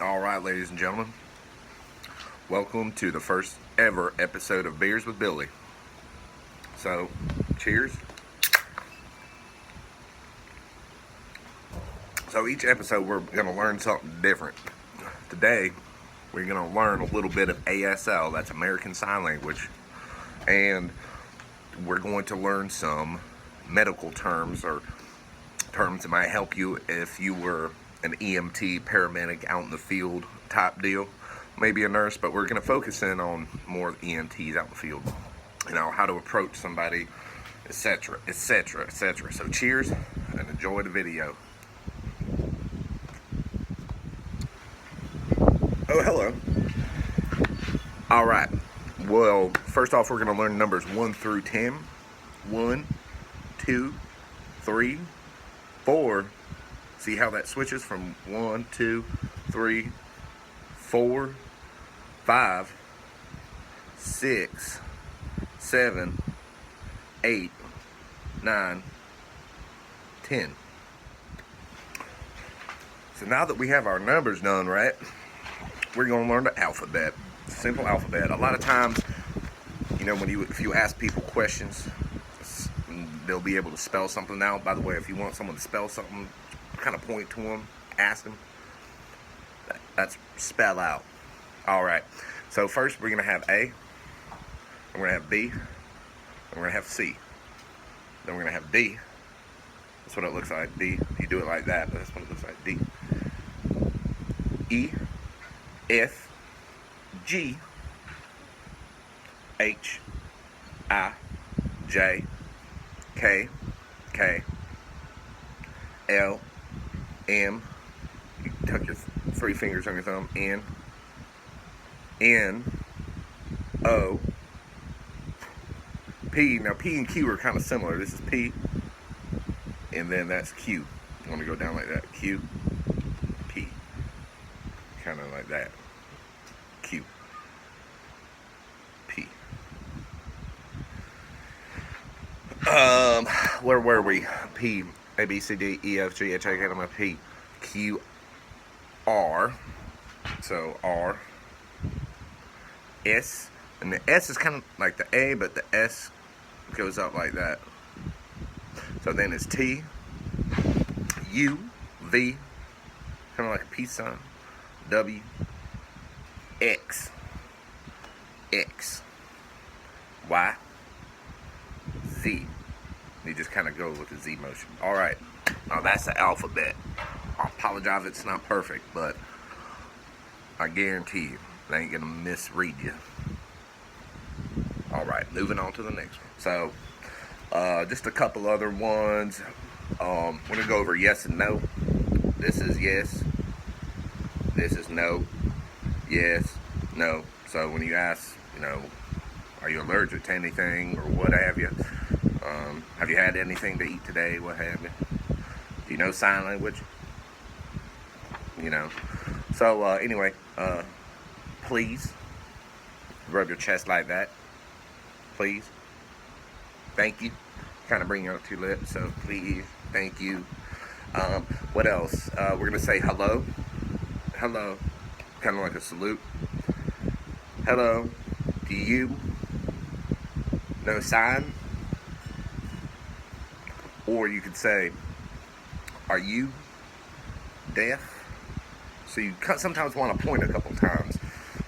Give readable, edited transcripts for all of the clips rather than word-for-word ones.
Alright, ladies and gentlemen, welcome to the first ever episode of Beers with Billy. So, cheers. So each episode we're going to learn something different. Today, we're going to learn a little bit of ASL, that's American Sign Language, and we're going to learn some medical terms or terms that might help you if you were an EMT, paramedic, out in the field type deal. Maybe a nurse, but we're going to focus in on more EMTs out in the field. You know, how to approach somebody, etc., etc., etc. So cheers and enjoy the video. Oh, hello. Alright, well, first off, we're going to learn numbers 1 through 10. 1, 2, 3, 4. See how that switches from 1, 2, 3, 4, 5, 6, 7, 8, 9, 10. So now that we have our numbers done right, we're going to learn the alphabet. Simple alphabet. A lot of times, you know, if you ask people questions, they'll be able to spell something out. By the way, if you want someone to spell something, kind of point to them, ask them. That's spell out. All right. So first we're gonna have A. We're gonna have B. And we're gonna have C. Then we're gonna have D. That's what it looks like. D. You do it like that, but that's what it looks like. D. E. F. G. H. I. J. K. K. L. M. You tuck your 3 fingers on your thumb. N. N. O. P. Now P and Q are kind of similar. This is P, and then that's Q. You want to go down like that. Q. P. Kind of like that. Q. P. Where were we? P. A, B, C, D, E, F, G, H, I, K, L, M, N, P, Q, R. So R. S. And the S is kind of like the A, but the S goes up like that. So then it's T, U, V, kind of like a peace sign, W, X, X, Y, Z. You just kind of go with the Z motion. All right, now that's the alphabet. I apologize if it's not perfect, but I guarantee you, they ain't gonna misread you. All right, moving on to the next one. So, just a couple other ones. We're gonna go over yes and no. This is yes. This is no. Yes, no. So when you ask, you know, are you allergic to anything or what have you? Have you had anything to eat today? What have you? Do you know sign language? You know. So anyway, please rub your chest like that. Please. Thank you. Kind of bring it up to your lips. So please. Thank you. What else? We're gonna say hello. Hello. Kind of like a salute. Hello. Do you know sign? Or you could say, are you deaf? So you sometimes want to point a couple times.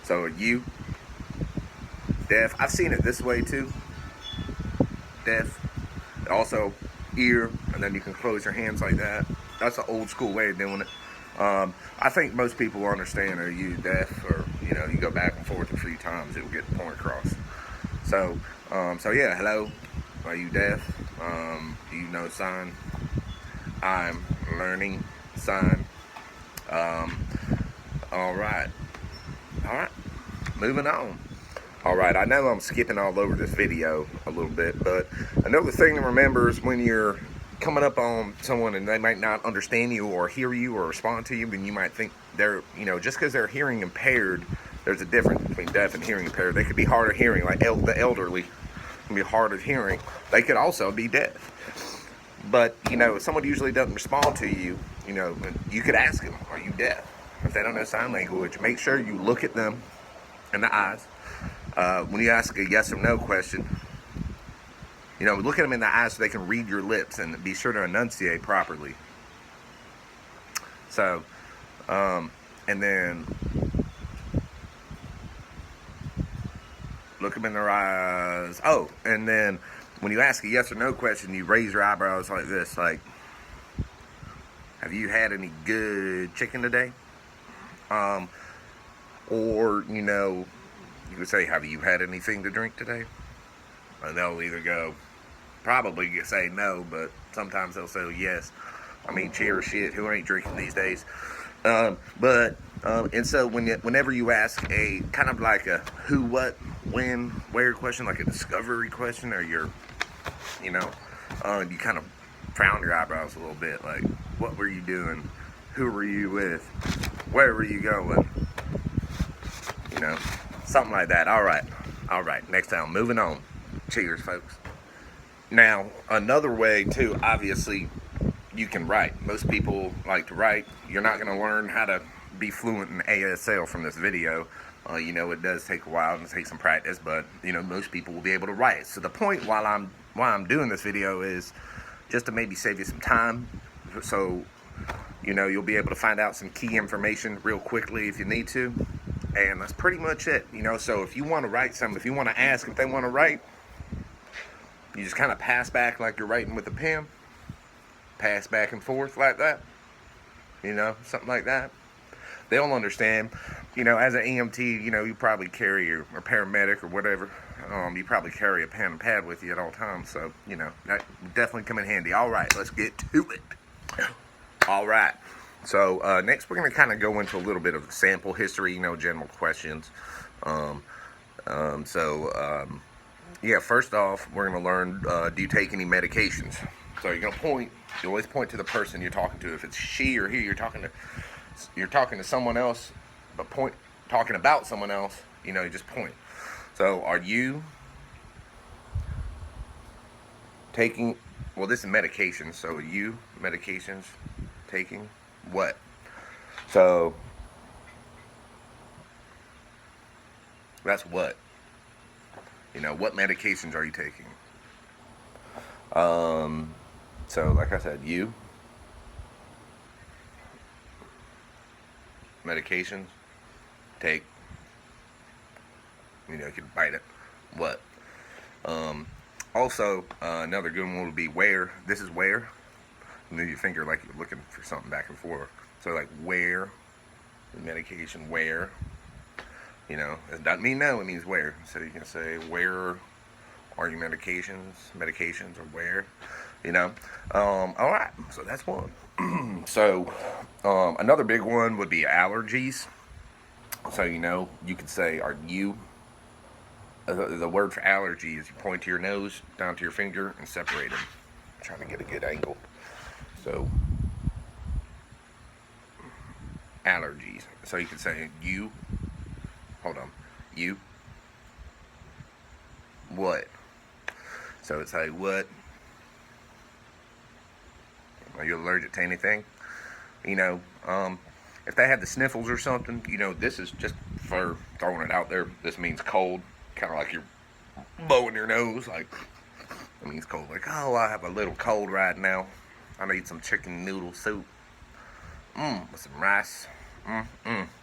So are you deaf? I've seen it this way too. Deaf. Also ear, and then you can close your hands like that. That's an old school way of doing it. I think most people will understand, are you deaf? Or, you know, you go back and forth a few times, it will get the point across. So yeah, hello. Are you deaf? Do you know sign? I'm learning sign. Alright. Moving on. Alright, I know I'm skipping all over this video a little bit, but another thing to remember is when you're coming up on someone and they might not understand you or hear you or respond to you, then you might think they're, you know, just because they're hearing impaired, there's a difference between deaf and hearing impaired. They could be hard of hearing, like the elderly can be hard of hearing. They could also be deaf. But, you know, if someone usually doesn't respond to you, you know, you could ask them, are you deaf? if they don't know sign language, make sure you look at them in the eyes. When you ask a yes or no question, you know, look at them in the eyes so they can read your lips and be sure to enunciate properly. So, and then look them in their eyes. Oh, and then when you ask a yes or no question, you raise your eyebrows like this, like, have you had any good chicken today? Or, you know, you could say, have you had anything to drink today? And they'll either go, probably say no, but sometimes they'll say yes. I mean, cheer shit, who ain't drinking these days? And so whenever you ask a kind of like a who, what, when, where question, like a discovery question, or you kind of frown your eyebrows a little bit, like, what were you doing? Who were you with? Where were you going? You know, something like that. All right, next time, moving on. Cheers, folks. Now, another way, too, obviously, you can write. Most people like to write. You're not going to learn how to be fluent in ASL from this video. You know, it does take a while and take some practice, but, you know, most people will be able to write. So the point why I'm doing this video is just to maybe save you some time. So, you know, you'll be able to find out some key information real quickly if you need to. And that's pretty much it, you know. So if you want to write something, if you want to ask if they want to write, you just kind of pass back like you're writing with a pen. Pass back and forth like that. You know, something like that. They'll understand. You know, as an EMT, you know, you probably carry or paramedic or whatever. You probably carry a pen and pad with you at all times. So, you know, that would definitely come in handy. All right, let's get to it. All right. So next we're going to kind of go into a little bit of sample history, you know, general questions. Yeah, first off, we're going to learn, do you take any medications? So you're going to point, you always point to the person you're talking to. If it's she or he, you're talking to someone else, but talking about someone else, you know, you just point. So are you taking, well, this is medications, so are you medications taking what? So that's what. You know, what medications are you taking? So like I said, you medications take. You know, you can bite it. What? Also, another good one would be where. This is where. Move your finger like you're looking for something back and forth. So like where, medication where. You know, it doesn't mean no, it means where. So you can say where are your medications or where, you know. All right, so that's one. So another big one would be allergies. So, you know, you could say, are you, the word for allergy is you point to your nose, down to your finger, and separate them. I'm trying to get a good angle. So, allergies. So you could say, you, hold on, you, what? So it's like, what? Are you allergic to anything? You know, if they had the sniffles or something, you know, this is just for throwing it out there. This means cold, kind of like you're blowing your nose, like, it means cold. Like, oh, I have a little cold right now. I need some chicken noodle soup. With some rice.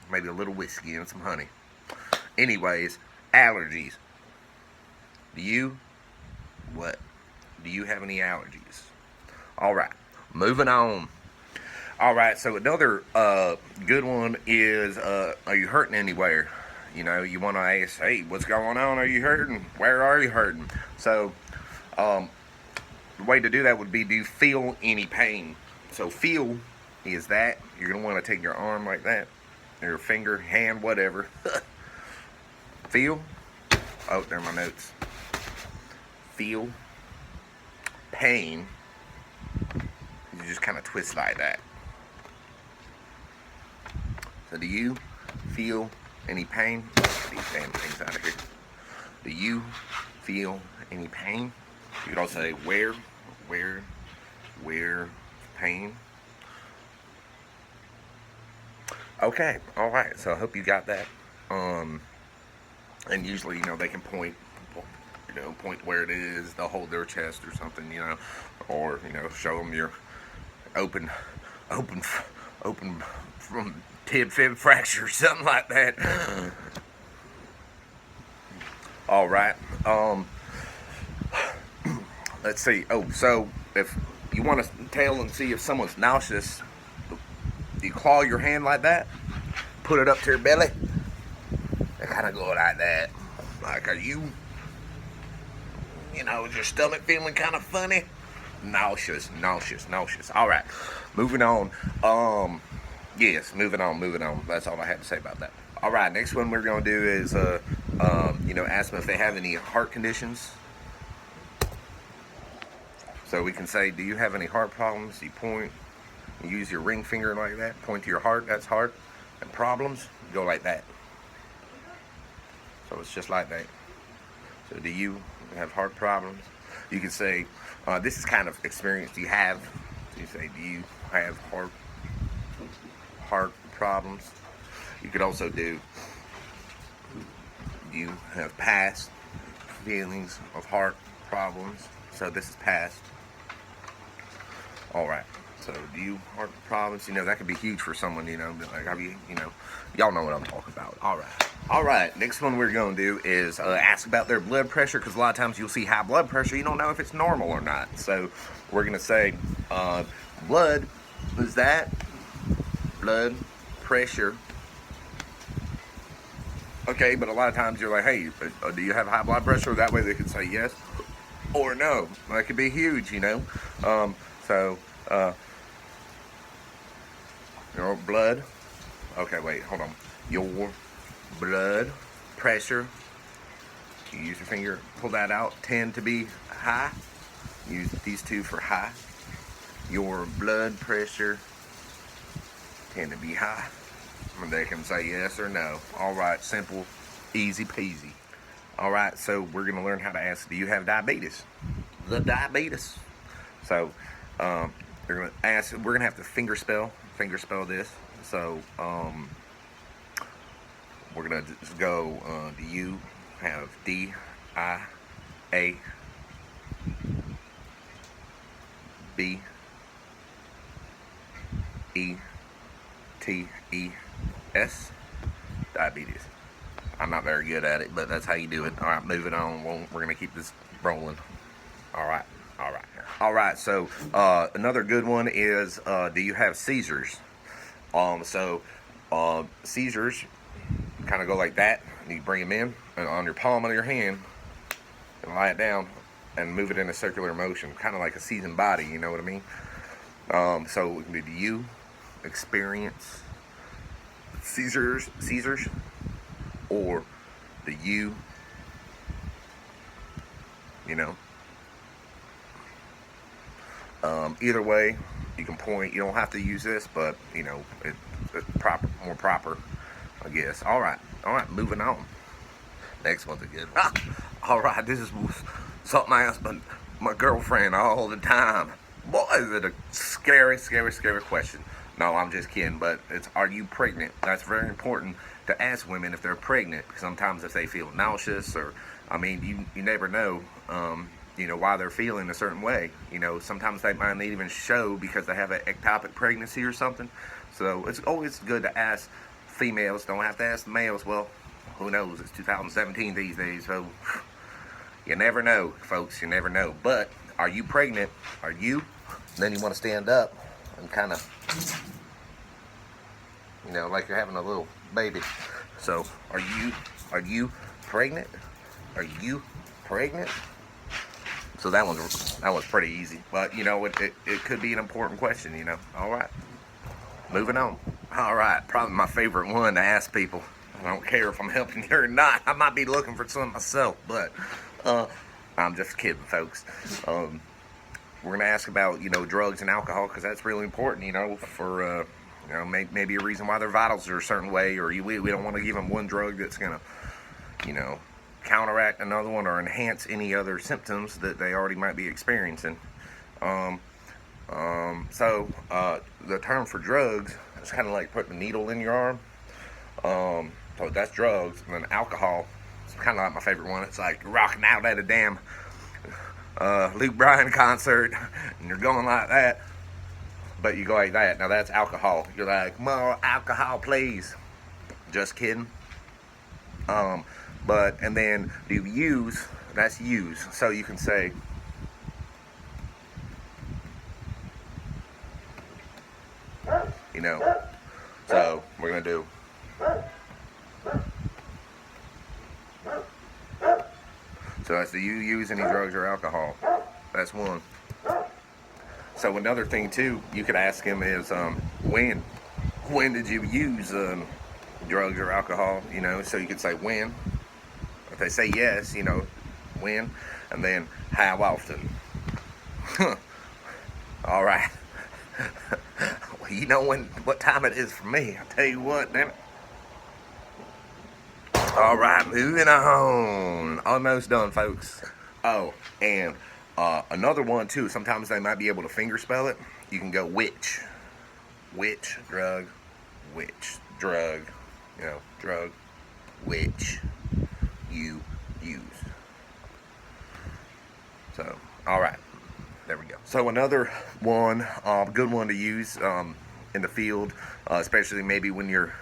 Maybe a little whiskey and some honey. Anyways, allergies. Do you have any allergies? All right, moving on. All right, so another good one is, are you hurting anywhere? You know, you want to ask, hey, what's going on? Are you hurting? Where are you hurting? So, the way to do that would be, do you feel any pain? So, feel is that. You're going to want to take your arm like that, or your finger, hand, whatever. Feel. Oh, there are my notes. Feel. Pain. You just kind of twist like that. So do you feel any pain? Get these damn things out of here. Do you feel any pain? You could also say where pain. Okay, all right. So I hope you got that. Um, and usually, they can point where it is. They'll hold their chest or something, or show them your open, open, open from tib fib fracture, something like that. All right. Let's see. Oh, so if you want to tell and see if someone's nauseous, you claw your hand like that, put it up to your belly, and kind of go like that. Like, are you, is your stomach feeling kind of funny? Nauseous. All right, moving on. Yes, moving on. That's all I have to say about that. All right, next one we're gonna do is, ask them if they have any heart conditions. So we can say, do you have any heart problems? You point, you use your ring finger like that, point to your heart, that's heart. And problems, go like that. So it's just like that. So do you have heart problems? You can say, this is kind of experience you have. So you say, do you have heart problems? You could also do you have past feelings of heart problems. So this is past. All right. So do you heart problems? That could be huge for someone. Like, have you? Y'all know what I'm talking about. All right. Next one we're gonna do is ask about their blood pressure, because a lot of times you'll see high blood pressure, you don't know if it's normal or not. So we're gonna say, blood is that blood pressure. Okay, but a lot of times you're like, hey, do you have high blood pressure? That way they could say yes or no. That could be huge, Your blood. Okay, wait, hold on. Your blood pressure. You use your finger, pull that out. Tend to be high. Use these two for high. Your blood pressure tend to be high. And they can say yes or no. All right, simple, easy peasy. All right, so we're gonna learn how to ask, do you have diabetes? The diabetes. So they're gonna ask. We're gonna have to finger spell this. So we're gonna just go. Do you have diabetes? Diabetes. I'm not very good at it, but that's how you do it. All right, moving on. We're gonna keep this rolling. All right. So another good one is, do you have seizures? Seizures kind of go like that. You bring them in and on your palm of your hand and lie it down and move it in a circular motion, kind of like a seasoned body. You know what I mean? So do you experience seizures, or do you, either way, you can point. You don't have to use this, but it's more proper, I guess. All right, moving on. Next one's a good one. All right, this is something I ask my girlfriend all the time. Boy, is it a scary question. No, I'm just kidding, but it's, are you pregnant? That's very important to ask women if they're pregnant, because sometimes if they feel nauseous, or, you never know, why they're feeling a certain way. Sometimes they might not even show because they have an ectopic pregnancy or something. So it's always good to ask females. Don't have to ask the males. Well, who knows? It's 2017 these days, so you never know, folks. You never know. But are you pregnant? Are you? Then you want to stand up and kind of, like you're having a little baby. So are you pregnant? Are you pregnant? So that was pretty easy, but it could be an important question. All right, moving on. All right, probably my favorite one to ask people. I don't care if I'm helping you or not. I might be looking for some myself, but I'm just kidding, folks. We're gonna ask about drugs and alcohol, because that's really important. For maybe a reason why their vitals are a certain way, or we don't want to give them one drug that's gonna counteract another one or enhance any other symptoms that they already might be experiencing. So the term for drugs It's kind of like putting a needle in your arm. So that's drugs. And then alcohol, it's kind of like my favorite one. It's like you're rocking out at a damn Luke Bryan concert, and you're going like that, but you go like that. Now that's alcohol. You're like, more alcohol, please. Just kidding. But, and then do you use, that's use. So you can say, you know, so we're going to do, so that's, do you use any drugs or alcohol? That's one. So another thing too, you could ask him is, when did you use drugs or alcohol? You know, so you could say when. If they say yes, you know, when, and then how often. All right. Well, you know what time it is for me. I'll tell you what, damn it. All right, moving on. Almost done, folks. Oh, and another one too. Sometimes they might be able to finger spell it. You can go which drug, which drug, you know, drug, which you use. So, all right, there we go. So another one, good one to use in the field, especially maybe when you're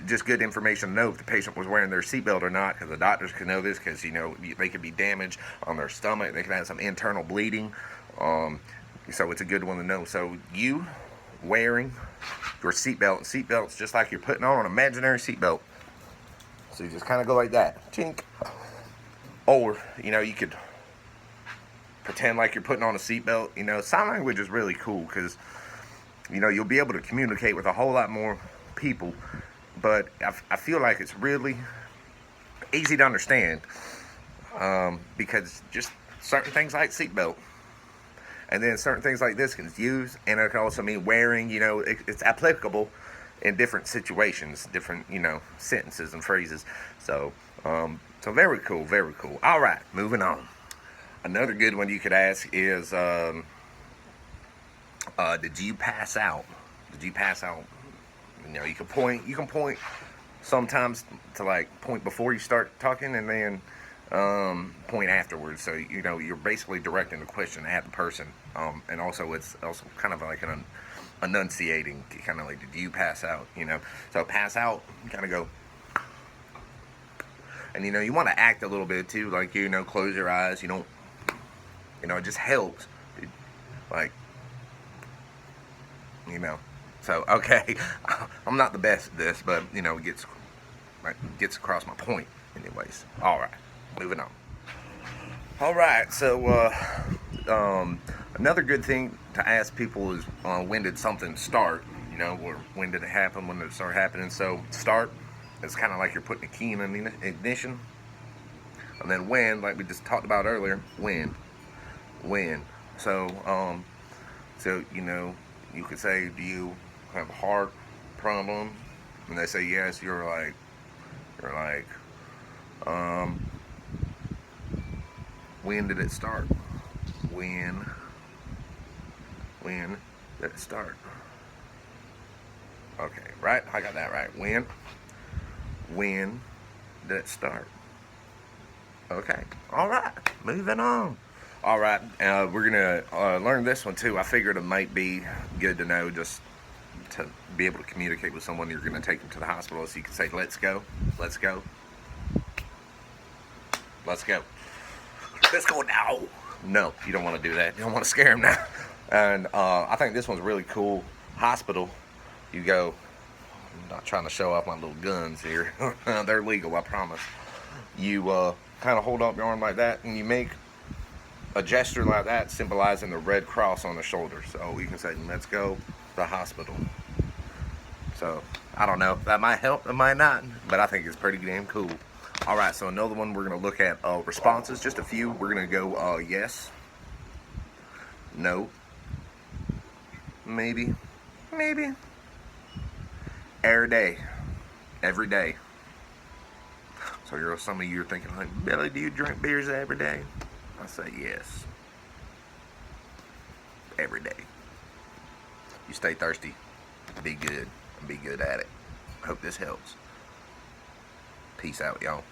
just good information to know if the patient was wearing their seatbelt or not, because the doctors can know this, because you know they could be damaged on their stomach, they can have some internal bleeding, so it's a good one to know. So you wearing your seatbelt, and seatbelt's just like you're putting on an imaginary seatbelt. So you just kind of go like that, chink. Or, you know, you could pretend like you're putting on a seatbelt. You know, sign language is really cool because, you know, you'll be able to communicate with a whole lot more people. But I feel like it's really easy to understand because just certain things like seatbelt. And then certain things like this can use, and it can also mean wearing, you know, it's applicable in different situations, different, you know, sentences and phrases. So, so very cool, very cool. All right, moving on. Another good one you could ask is, did you pass out? Did you pass out? You know, you can point sometimes to like point before you start talking, and then point afterwards. So, you know, you're basically directing the question at the person. And also it's also kind of like an enunciating, kind of like, did you pass out? You know, so pass out, you kind of go, and you know, you want to act a little bit too, like, you know, close your eyes. You don't, you know, it just helps, like, you know. So okay, I'm not the best at this, but you know, it gets across my point anyways. All right, moving on. All right, so another good thing to ask people is when did something start? You know, or when did it happen? When did it start happening? So start, it's kind of like you're putting a key in an ignition, and then when, like we just talked about earlier, when. So so you know, you could say, do you have a heart problem? And they say yes. You're like, when did it start? When did it start? Okay, right? I got that right. When did it start? Okay, all right, moving on. All right, we're gonna learn this one too. I figured it might be good to know, just to be able to communicate with someone you're gonna take them to the hospital. So you can say, let's go, let's go, let's go. Let's go now. No, you don't want to do that. You don't want to scare them now. And I think this one's really cool. Hospital, you go. I'm not trying to show off my little guns here. They're legal, I promise. You kind of hold up your arm like that, and you make a gesture like that, symbolizing the red cross on the shoulder. So you can say, let's go to the hospital. So I don't know. That might help, it might not, but I think it's pretty damn cool. All right, so another one we're going to look at responses, just a few. We're going to go yes, no, maybe, every day. So some of you are thinking, like, Billy, do you drink beers every day? I say yes, every day. You stay thirsty be good and be good at it. Hope this helps. Peace out, y'all.